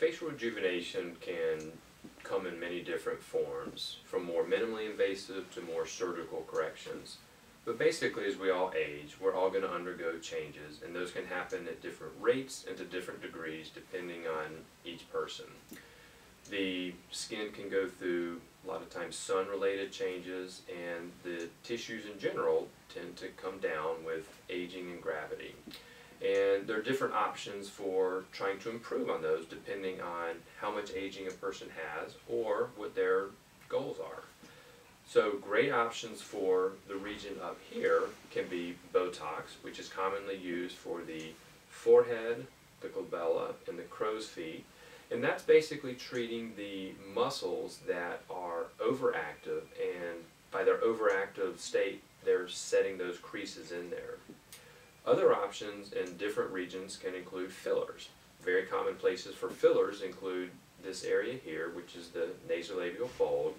Facial rejuvenation can come in many different forms, from more minimally invasive to more surgical corrections. But basically, as we all age, we're all going to undergo changes, and those can happen at different rates and to different degrees depending on each person. The skin can go through a lot of times sun-related changes, and the tissues in general tend to come down with aging and gravity. And there are different options for trying to improve on those depending on how much aging a person has or what their goals are. So great options for the region up here can be Botox, which is commonly used for the forehead, the glabella, and the crow's feet. And that's basically treating the muscles that are overactive, and by their overactive state, they're setting those creases in there. Other options in different regions can include fillers. Very common places for fillers include this area here, which is the nasolabial fold,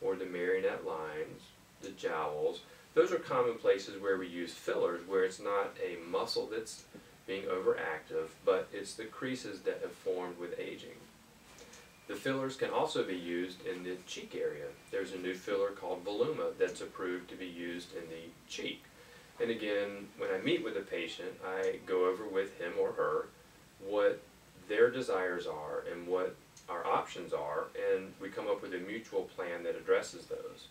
or the marionette lines, the jowls. Those are common places where we use fillers, where it's not a muscle that's being overactive, but it's the creases that have formed with aging. The fillers can also be used in the cheek area. There's a new filler called Voluma that's approved to be used in the cheek. And again, when I meet with a patient, I go over with him or her what their desires are and what our options are, and we come up with a mutual plan that addresses those.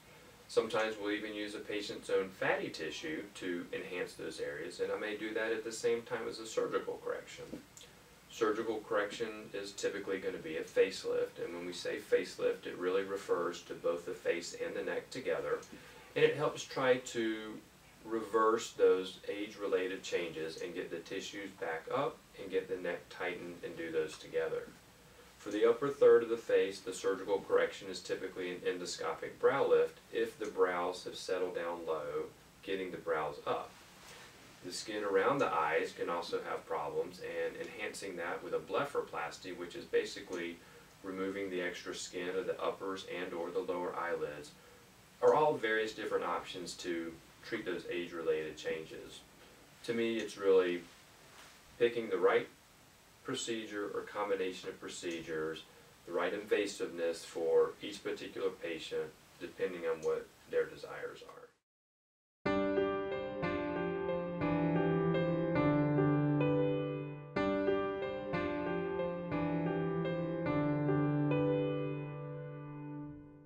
Sometimes we'll even use a patient's own fatty tissue to enhance those areas, and I may do that at the same time as a surgical correction. Surgical correction is typically going to be a facelift, and when we say facelift, it really refers to both the face and the neck together, and it helps try to reverse those age-related changes and get the tissues back up and get the neck tightened and do those together. For the upper third of the face, the surgical correction is typically an endoscopic brow lift if the brows have settled down low, getting the brows up. The skin around the eyes can also have problems, and enhancing that with a blepharoplasty, which is basically removing the extra skin of the uppers and or the lower eyelids, are all various different options to treat those age-related changes. To me, it's really picking the right procedure or combination of procedures, the right invasiveness for each particular patient, depending on what their desires are.